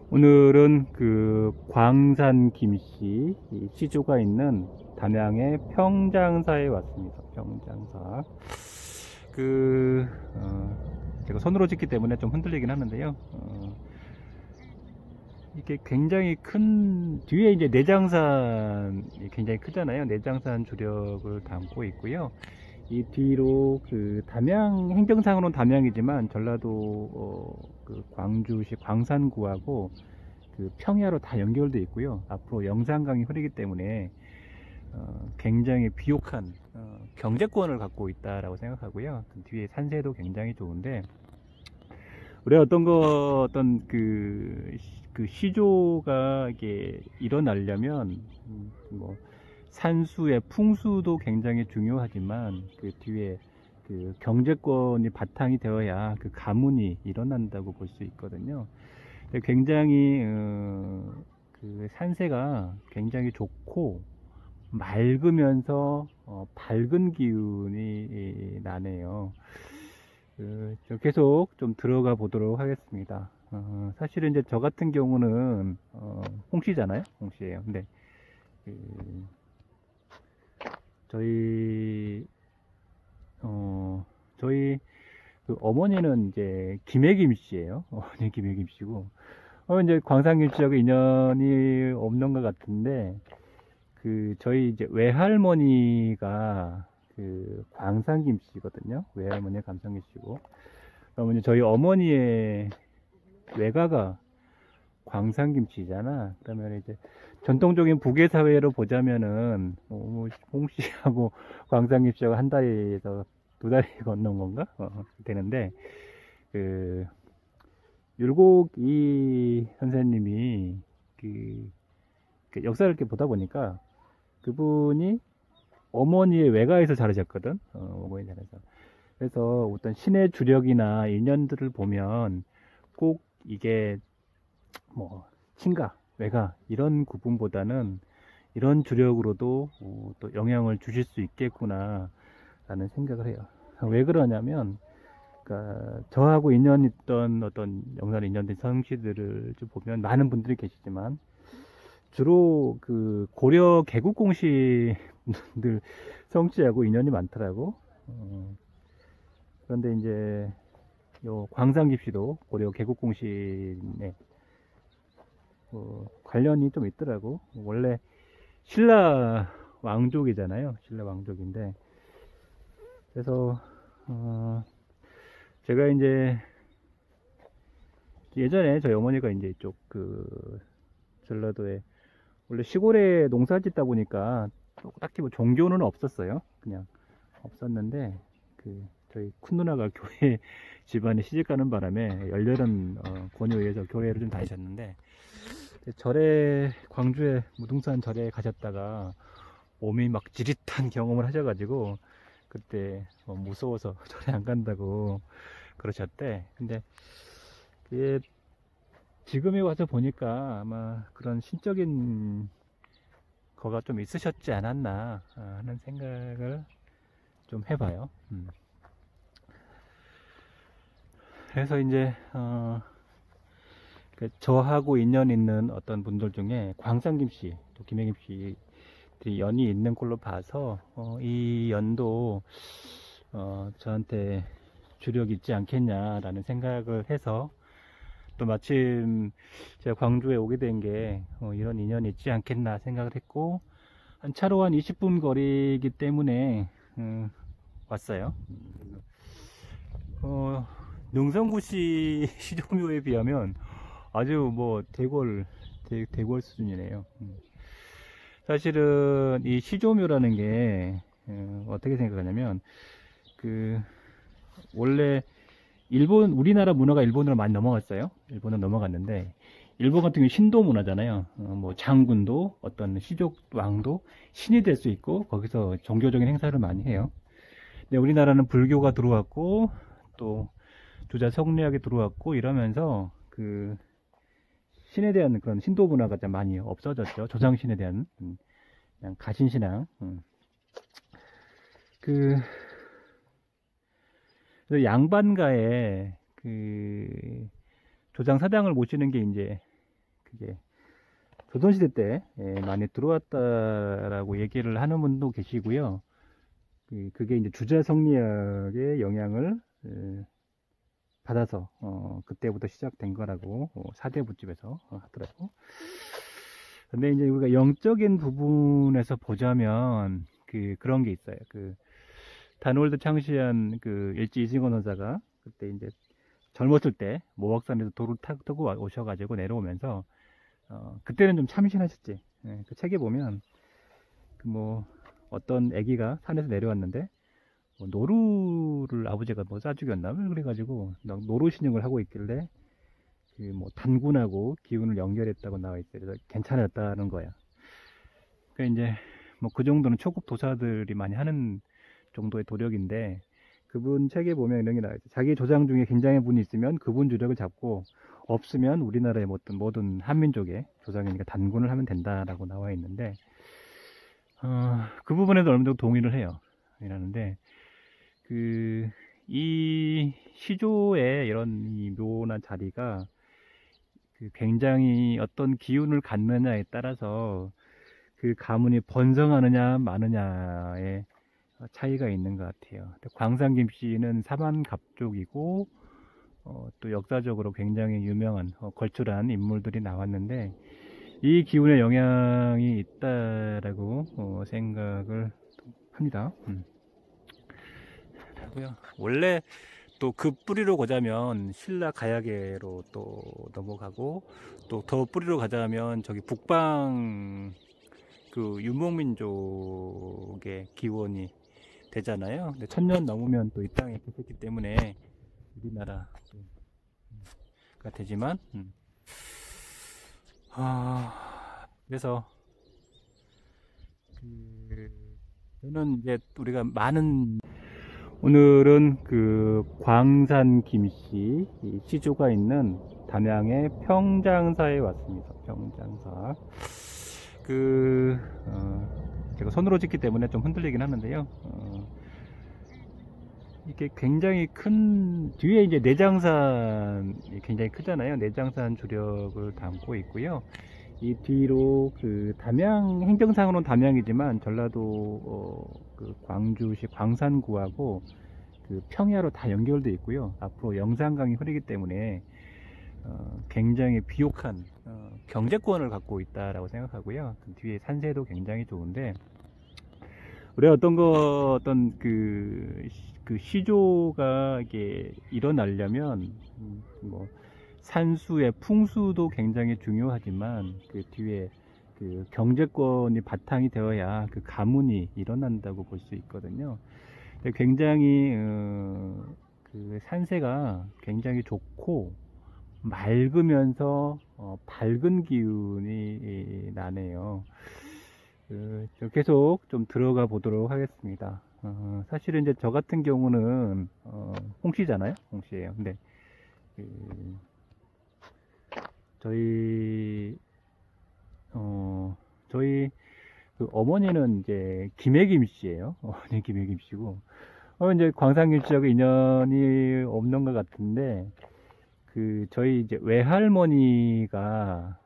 오늘은 그 광산 김씨 시조가 있는 담양의 평장사에 왔습니다. 평장사. 그 제가 손으로 찍기 때문에 좀 흔들리긴 하는데요. 이게 굉장히 큰 뒤에 이제 내장산이 굉장히 크잖아요. 내장산 주력을 담고 있고요. 이 뒤로 그 담양 행정상으로는 담양이지만 전라도 그 광주시 광산구하고 그 평야로 다 연결되어 있고요. 앞으로 영산강이 흐르기 때문에 굉장히 비옥한 경제권을 갖고 있다라고 생각하고요. 그 뒤에 산세도 굉장히 좋은데 우리가 어떤 그 시조가 이게 일어나려면 뭐 산수의 풍수도 굉장히 중요하지만 그 뒤에 그 경제권이 바탕이 되어야 그 가문이 일어난다고 볼 수 있거든요. 굉장히 그 산세가 굉장히 좋고 맑으면서 밝은 기운이 나네요. 계속 좀 들어가 보도록 하겠습니다. 사실은 이제 저 같은 경우는 홍씨잖아요. 홍씨예요. 근데 저희 저희 그 어머니는 이제 김해김씨예요. 어머니 김해김씨고 이제 광산김씨하고 인연이 없는 것 같은데 그 저희 이제 외할머니가 그 광산김씨거든요. 외할머니가 광산김씨고 그러면 저희 어머니의 외가가 광산김씨잖아. 그러면 이제 전통적인 북의 사회로 보자면은 홍씨하고 광산김씨하고 한 다리에서 두 다리 건넌 건가? 되는데 그 율곡이 선생님이 그 역사를 이렇게 보다 보니까 그분이 어머니의 외가에서 자라셨거든. 어머니 자라서. 그래서 어떤 신의 주력이나 인연들을 보면 꼭 이게 뭐 친가, 외가 이런 구분보다는 이런 주력으로도 또 영향을 주실 수 있겠구나 라는 생각을 해요. 왜 그러냐면 그러니까 저하고 인연 있던 어떤 영상 인연된 성씨들을 좀 보면 많은 분들이 계시지만 주로 그 고려 개국공시들 성씨하고 인연이 많더라고. 그런데 이제 요 광산김씨도 고려 개국공신에 관련이 좀 있더라고. 원래 신라 왕족이잖아요. 신라 왕족인데 그래서 제가 이제 예전에 저희 어머니가 이제 이쪽 그 전라도에 원래 시골에 농사 짓다 보니까 딱히 뭐 종교는 없었어요. 그냥 없었는데 그 저희 큰 누나가 교회 집안에 시집 가는 바람에 열렬한 권유에 의해서 교회를 좀 다니셨는데 절에 광주에 무등산 절에 가셨다가 몸이 막 지릿한 경험을 하셔가지고 그때 무서워서 절에 안 간다고 그러셨대. 근데 그게 지금에 와서 보니까 아마 그런 신적인 거가 좀 있으셨지 않았나 하는 생각을 좀 해봐요. 그래서 이제 저하고 인연 있는 어떤 분들 중에 광산김씨, 또 김해김씨들이 연이 있는 걸로 봐서 이 연도 저한테 주력이 있지 않겠냐라는 생각을 해서 또 마침 제가 광주에 오게 된 게 이런 인연이 있지 않겠나 생각을 했고 한 차로 한 20분 거리이기 때문에 왔어요. 능성구시 시조묘에 비하면 아주 뭐 대궐 수준이네요. 사실은 이 시조묘라는 게 어떻게 생각하냐면 그 원래 우리나라 문화가 일본으로 많이 넘어갔어요. 일본으로 넘어갔는데 일본 같은 경우 신도 문화잖아요. 뭐 장군도 어떤 시족 왕도 신이 될 수 있고 거기서 종교적인 행사를 많이 해요. 근데 우리나라는 불교가 들어왔고 또 주자 성리학이 들어왔고 이러면서 그 신에 대한 그런 신도 문화가 좀 많이 없어졌죠. 조상신에 대한 그냥 가신신앙. 그래서 양반가에 그 조장 사당을 모시는 게 이제 이게 조선시대 때 많이 들어왔다라고 얘기를 하는 분도 계시고요. 그게 이제 주자성리학의 영향을 받아서 그때부터 시작된 거라고 사대부집에서 하더라고. 근데 이제 우리가 영적인 부분에서 보자면 그런 게 있어요. 다놀드 창시한 일지 이승원 원사가 그때 이제 젊었을 때 모박산에서 도를 타고 오셔가지고 내려오면서 그때는 좀 참신하셨지. 그 책에 보면 어떤 애기가 산에서 내려왔는데 노루를 아버지가 싸 죽였나 그래가지고 노루신용을 하고 있길래 단군하고 기운을 연결했다고 나와 있어요. 그래서 괜찮았다는 거야. 그러니까 이제 그 정도는 초급 도사들이 많이 하는 정도의 도력인데, 그분 책에 보면 이런 게 나와 있어요. 자기 조상 중에 굉장한 분이 있으면 그분 주력을 잡고, 없으면 우리나라의 모든 한민족의 조상이니까 단군을 하면 된다라고 나와 있는데, 그 부분에도 어느 정도 동의를 해요. 이라는데, 이 시조의 이런 이 묘나 자리가 굉장히 어떤 기운을 갖느냐에 따라서 그 가문이 번성하느냐 마느냐의 차이가 있는 것 같아요. 광산김씨는 사만갑족이고 또 역사적으로 굉장히 유명한 걸출한 인물들이 나왔는데, 이 기운의 영향이 있다라고 생각을 합니다. 원래 또 그 뿌리로 가자면 신라 가야계로 또 넘어가고, 또 더 뿌리로 가자면 저기 북방 유목민족의 기원이 되잖아요. 근데 1000년 넘으면 또 이 땅에 계셨기 때문에 우리나라가 되지만, 그래서 저는 이제 우리가 오늘은 광산 김씨 시조가 있는 담양의 평장사에 왔습니다. 평장사. 제가 손으로 찍기 때문에 좀 흔들리긴 하는데요. 이게 굉장히 뒤에 이제 내장산이 굉장히 크잖아요. 내장산 주력을 담고 있고요. 이 뒤로 담양, 행정상으로는 담양이지만 전라도 광주시 광산구하고 평야로 다 연결되어 있고요. 앞으로 영산강이 흐르기 때문에 굉장히 비옥한 경제권을 갖고 있다라고 생각하고요. 뒤에 산세도 굉장히 좋은데, 우리가 어떤 시조가 이게 일어나려면 산수의 풍수도 굉장히 중요하지만 뒤에 경제권이 바탕이 되어야 가문이 일어난다고 볼 수 있거든요. 굉장히 산세가 굉장히 좋고 맑으면서 밝은 기운이 나네요. 계속 좀 들어가 보도록 하겠습니다. 사실은 이제 저 같은 경우는 홍씨잖아요. 홍씨예요. 근데 저희 어머니는 이제 김해김씨예요. 어머니 김해김씨고, 이제 광산김씨하고 인연이 없는 것 같은데, 저희 이제 외할머니가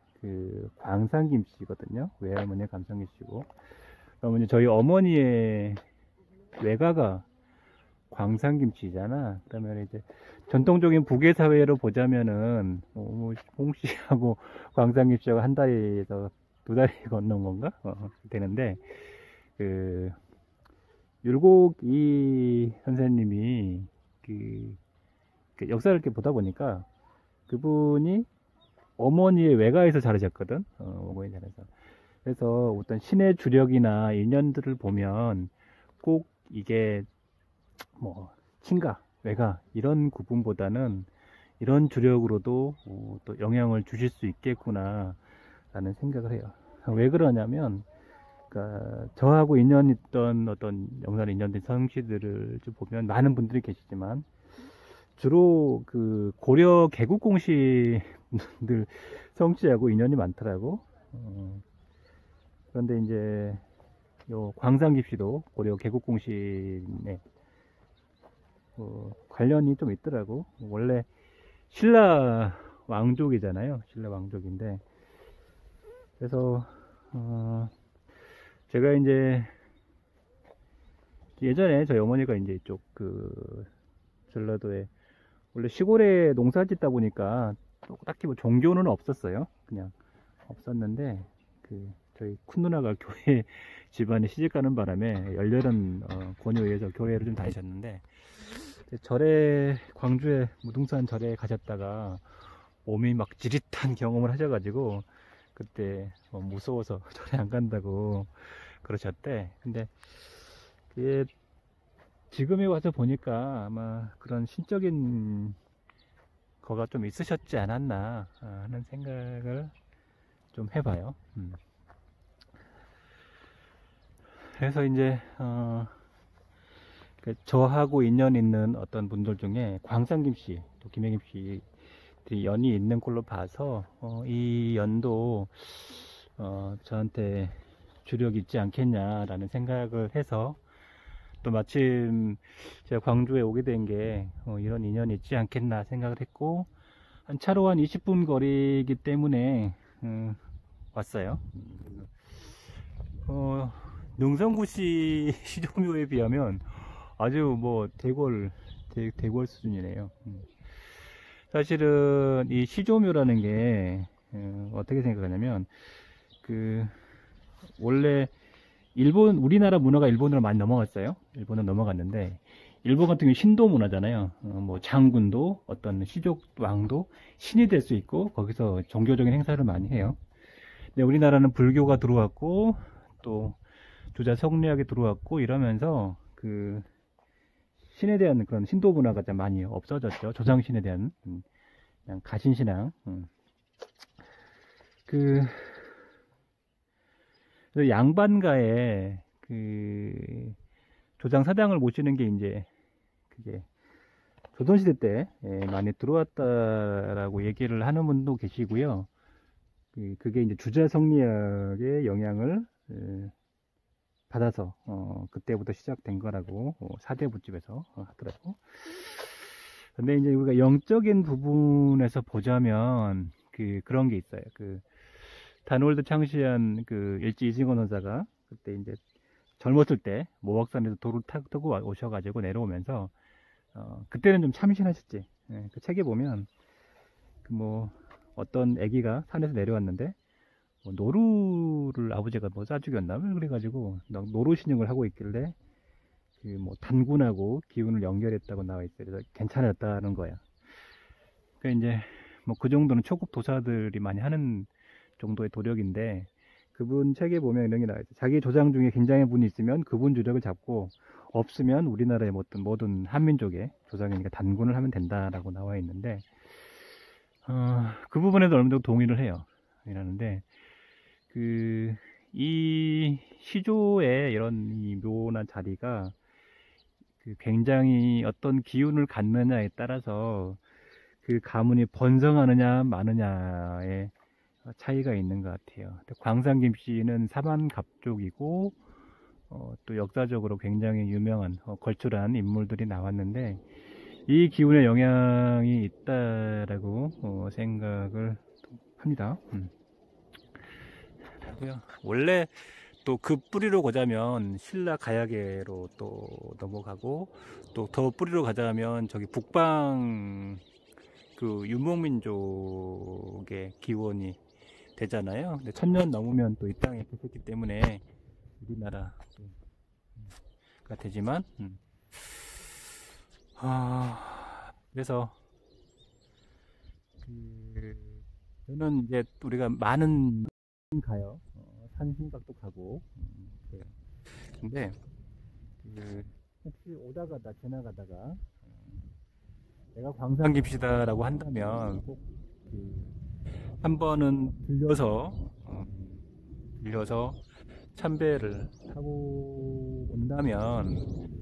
광산김씨거든요. 외할머니가 광산김씨고, 그러면 이제 저희 어머니의 외가가 광산김씨잖아. 그러면 이제 전통적인 북의 사회로 보자면은 홍씨하고 광산김씨하고 한 다리에서 두 다리 건넌 건가? 되는데, 율곡이 선생님이 역사를 이렇게 보다 보니까 그분이 어머니의 외가에서 자라셨거든. 어머니 자라서. 그래서 어떤 신의 주력이나 인연들을 보면 꼭 이게 친가, 외가 이런 구분보다는 이런 주력으로도 또 영향을 주실 수 있겠구나 라는 생각을 해요. 왜 그러냐면, 저하고 인연 있던 어떤 영산에 인연된 성씨들을 좀 보면 많은 분들이 계시지만, 주로 고려 개국공시들 성씨하고 인연이 많더라고. 그런데 이제 요 광산김씨도 고려 개국공신에 관련이 좀 있더라고. 원래 신라 왕족이잖아요. 신라 왕족인데 그래서 제가 이제 예전에 저희 어머니가 이제 이쪽 전라도에 원래 시골에 농사 짓다 보니까 또 딱히 뭐 종교는 없었어요. 그냥 없었는데 저희 큰 누나가 교회 집안에 시집 가는 바람에 열렬한 권유에 의해서 교회를 좀 다니셨는데, 절에 광주에 무등산 절에 가셨다가 몸이 막 지릿한 경험을 하셔가지고 그때 무서워서 절에 안 간다고 그러셨대. 근데 그게 지금에 와서 보니까 아마 그런 신적인 거가 좀 있으셨지 않았나 하는 생각을 좀 해봐요. 그래서 이제 저하고 인연 있는 어떤 분들 중에 광상김 씨, 또 김혜김 씨들이 연이 있는 걸로 봐서 이 연도 저한테 주력이 있지 않겠냐라는 생각을 해서, 또 마침 제가 광주에 오게 된 게 이런 인연이 있지 않겠나 생각을 했고, 차로 한 20분 거리이기 때문에 왔어요. 능성구시 시조묘에 비하면 아주 뭐 대궐 수준이네요. 사실은 이 시조묘라는 게 어떻게 생각하냐면, 원래 우리나라 문화가 일본으로 많이 넘어갔어요. 일본으로 넘어갔는데, 일본 같은 경우 신도 문화잖아요. 뭐 장군도 어떤 시족 왕도 신이 될 수 있고 거기서 종교적인 행사를 많이 해요. 근데 우리나라는 불교가 들어왔고 또 주자 성리학이 들어왔고 이러면서 신에 대한 그런 신도 문화가 좀 많이 없어졌죠. 조상신에 대한 그냥 가신신앙. 그래서 양반가에 조장 사당을 모시는 게 이제 그게 조선시대 때 많이 들어왔다라고 얘기를 하는 분도 계시고요. 그게 이제 주자 성리학의 영향을 받아서 그때부터 시작된 거라고 사대부집에서 하더라고. 근데 이제 우리가 영적인 부분에서 보자면 그런 게 있어요. 단월드 창시한 일지 이승원 원사가 그때 이제 젊었을 때 모박산에서 도를 타고 오셔가지고 내려오면서 그때는 좀 참신하셨지. 그 책에 보면 뭐 어떤 애기가 산에서 내려왔는데 뭐 노루를 아버지가 뭐 싸주겼나 그래가지고 노루신용을 하고 있길래 뭐 단군하고 기운을 연결했다고 나와 있어요. 그래서 괜찮았다는 거야. 그러니까 이제 뭐 그 정도는 초급 도사들이 많이 하는 정도의 도력인데, 그분 책에 보면 이런 게 나와 있어요. 자기 조상 중에 굉장한 분이 있으면 그분 주력을 잡고, 없으면 우리나라의 모든 한민족의 조상이니까 단군을 하면 된다라고 나와 있는데, 그 부분에도 어느 정도 동의를 해요. 이러는데 이 시조의 이런 이 묘나 자리가 굉장히 어떤 기운을 갖느냐에 따라서 가문이 번성하느냐 마느냐의 차이가 있는 것 같아요. 광상김 씨는 사반갑족이고 또 역사적으로 굉장히 유명한 걸출한 인물들이 나왔는데, 이 기운의 영향이 있다라고 생각을 합니다. 원래 또 그 뿌리로 가자면 신라 가야계로 또 넘어가고, 또 더 뿌리로 가자면 저기 북방 유목민족의 기원이 되잖아요. 근데 1000년 넘으면 또 이 땅에 계셨기 때문에 우리나라가 되지만, 그래서 저는 이제 우리가 많은 가요. 산 생각도 가고 그래요. 근데 혹시 오다가다 지나가다가 내가 광산깁시다라고 한다면 꼭 한 번은 들려서 참배를 하고 온다면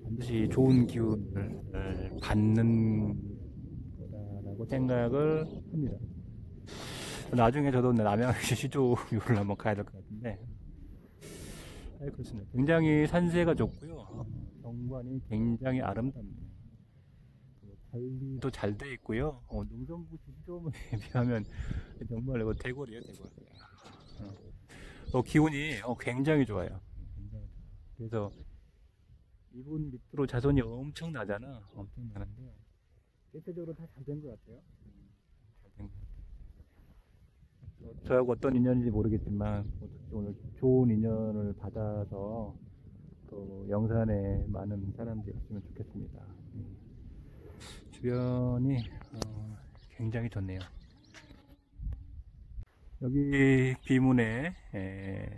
반드시 좋은 기운을 받는 거다라고 생각을 합니다. 나중에 저도 남양시 시조묘를 한번 가야 될 것 같은데, 그렇습니다. 굉장히 산세가 좋고요. 경관이 굉장히 아름답네요. 관리도 잘 돼 있고요. 농성구 시점에 비하면 정말 이거 대궐이에요, 대궐. 기운이 굉장히 좋아요. 굉장히 좋아요. 그래서 이분 밑으로 자손이 엄청 나잖아. 엄청 나는데 대체적으로 다 잘 된 것 같아요. 잘된 것 같아요. 저하고 어떤 인연인지 모르겠지만 오늘 좋은 인연을 받아서 또 영산에 많은 사람들이 왔으면 좋겠습니다. 주변이 굉장히 좋네요. 여기 비문에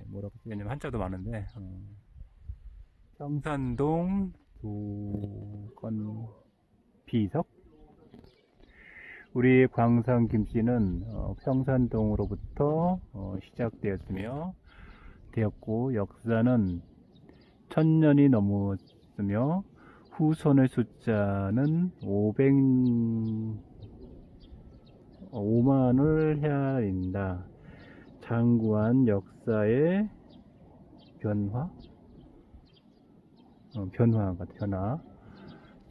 뭐라고 쓰냐면 한자도 많은데 평산동 조건 비석. 우리 광산 김씨는 평산동으로부터 되었고 역사는 1000년이 넘었으며 후손의 숫자는 5만을 헤아린다. 장구한 역사의 변화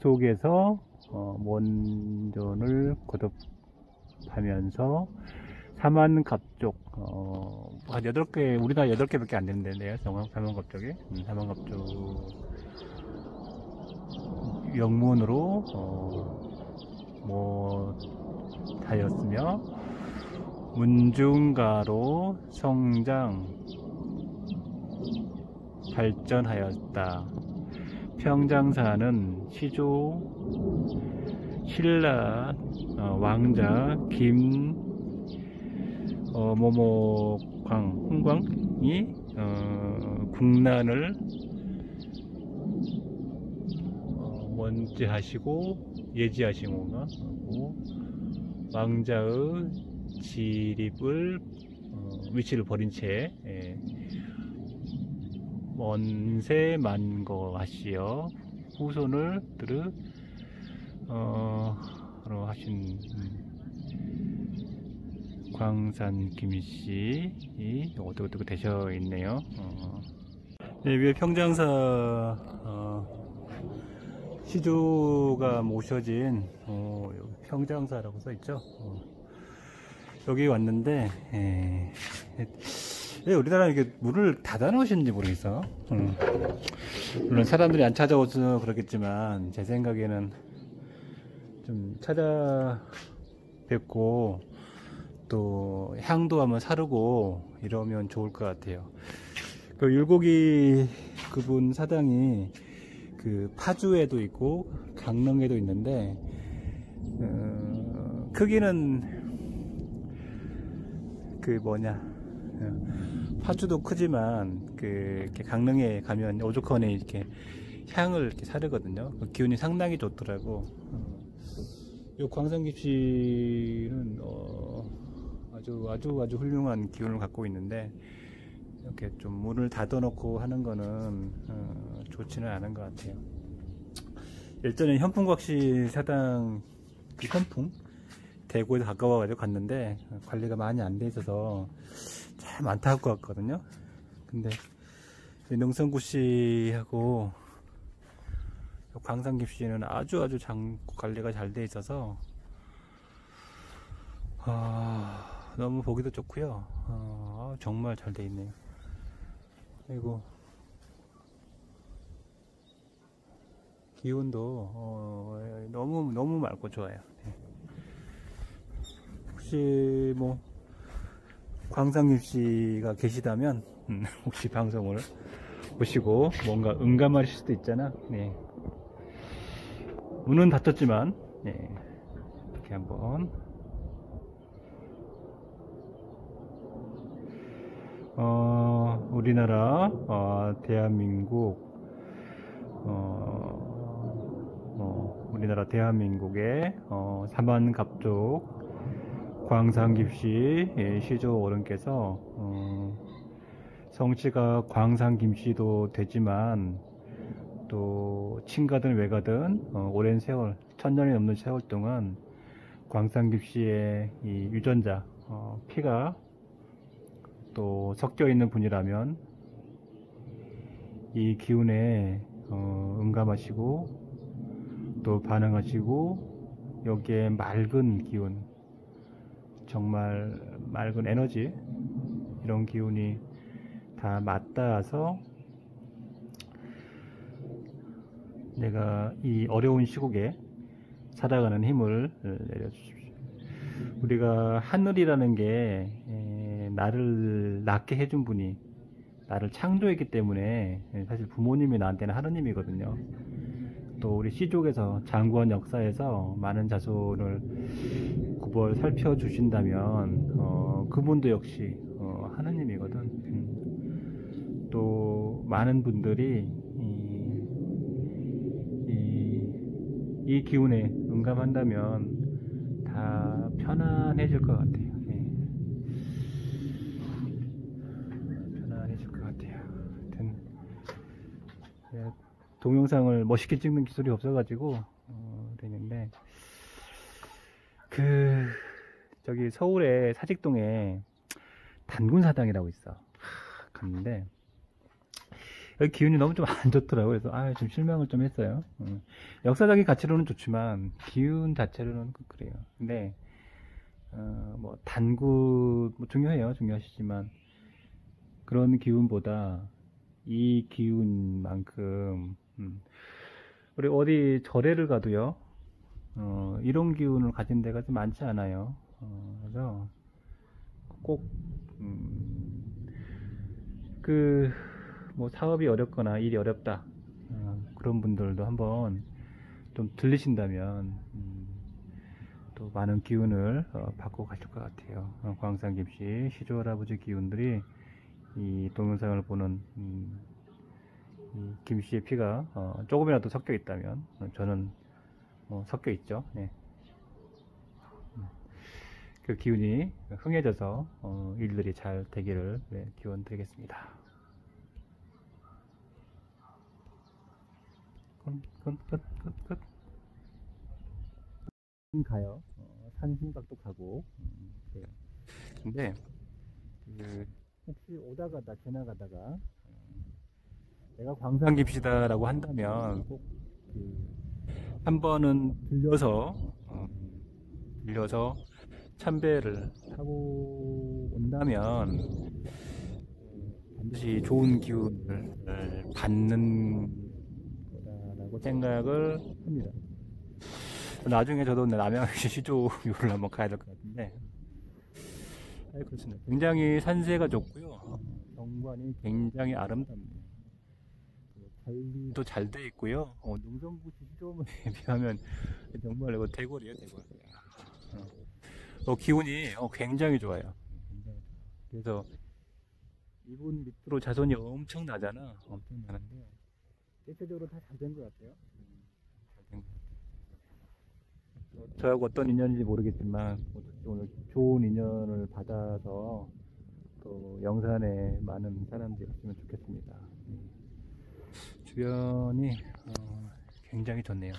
속에서 원전을 거듭하면서 사만갑족 한 8개, 우리나라 8개밖에 안 되는데요. 사만갑족이 사만갑족 영문으로 다였으며 문중가로 성장 발전하였다. 평장사는 신라 왕자 흥광이 국난을 예지하신 건가? 왕자의 위치를 버린 채 먼세 만거하시어 후손을 하신 광산 김씨 어떻게 되셔 있네요. 네, 위에 평장사 시조가 모셔진 평장사라고 써 있죠. 여기 왔는데 왜 우리나라 이게 문을 닫아 놓으시는지 모르겠어. 물론 사람들이 안 찾아오서 그렇겠지만 제 생각에는 좀 찾아뵙고 또 향도 한번 사르고 이러면 좋을 것 같아요. 그 율곡이 그분 사당이 그 파주에도 있고 강릉에도 있는데 크기는 파주도 크지만 이렇게 강릉에 가면 오죽헌에 이렇게 향을 이렇게 사르거든요. 그 기운이 상당히 좋더라고. 이 광산김씨는 아주 훌륭한 기운을 갖고 있는데 이렇게 좀 문을 닫아놓고 하는 거는 좋지는 않은 것 같아요. 일전에 현풍곽씨 사당 그 현풍 대구에서 가까워가지고 갔는데 관리가 많이 안 돼 있어서 참 안타까울 것 같거든요. 근데 능성구씨하고 광산김씨는 아주 관리가 잘 돼 있어서 너무 보기도 좋고요. 정말 잘 돼 있네요. 그리고 기운도 너무 맑고 좋아요. 네. 혹시 뭐 광산김씨가 계시다면 혹시 방송을 보시고 뭔가 응감하실 수도 있잖아. 네. 문은 닫혔지만 네. 이렇게 한번 우리나라 대한민국의 사만갑족 광산김씨 시조 어른께서 성씨가 광산김씨도 되지만 또 친가든 외가든 오랜 세월 1000년이 넘는 세월 동안 광산김씨의 이 유전자 피가 또 섞여 있는 분이라면 이 기운에 응감하시고 또 반응하시고 여기에 맑은 기운, 정말 맑은 에너지, 이런 기운이 다 맞닿아서 내가 이 어려운 시국에 살아가는 힘을 내려주십시오. 우리가 하늘이라는 게 나를 낳게 해준 분이 나를 창조했기 때문에 사실 부모님이 나한테는 하느님이거든요. 또 우리 시족에서 장구원 역사에서 많은 자손을 굽어 살펴주신다면 그분도 역시 하느님이거든. 또 많은 분들이 이 기운에 응감한다면 다 편안해질 것 같아요. 편안해질 것 같아요. 하여튼 동영상을 멋있게 찍는 기술이 없어가지고 되는데 저기 서울의 사직동에 단군사당이라고 있어. 갔는데 여기 기운이 너무 좀 안 좋더라고요. 그래서 좀 실망을 좀 했어요. 역사적인 가치로는 좋지만 기운 자체로는 그래요. 근데 뭐 단군 뭐 중요해요. 중요하시지만 그런 기운보다 이 기운만큼 우리 어디 절에를 가도요. 이런 기운을 가진 데가 좀 많지 않아요. 그래서 꼭 뭐 사업이 어렵거나 일이 어렵다 그런 분들도 한번 좀 들리신다면 또 많은 기운을 받고 가실 것 같아요. 광산 김씨 시조 할아버지 기운들이 이 동영상을 보는 이 김씨의 피가 조금이라도 섞여 있다면 저는 섞여 있죠. 네. 그 기운이 흥해져서 일들이 잘 되기를 기원 드리겠습니다. 끝. 가요. 산신각도 가고. 그래요. 근데 혹시 오다가다 지나가다가 내가 광산김씨다라고 한다면 꼭 한 번은 들려서 참배를 하고 온다면 반드시 좋은 기운을 받는 거다라고 생각을 합니다. 나중에 저도 남양시 시조유를 한번 가야 될 것 같은데 그렇습니다. 굉장히 산세가 좋고요. 경관이 굉장히 아름답네요. 관리도 잘 돼 있고요. 농성부 시조에 비하면 정말 이거 대궐이에요, 대궐. 기운이 굉장히 좋아요. 그래서 이분 밑으로 자손이 엄청 나잖아. 엄청 나는데 대체적으로 다 잘 된 것 같아요. 잘 된 것 같아요. 저하고 어떤 인연인지 모르겠지만 오늘 좋은 인연을 받아서 또 영산에 많은 사람들이 있으면 좋겠습니다. 주변이 굉장히 좋네요.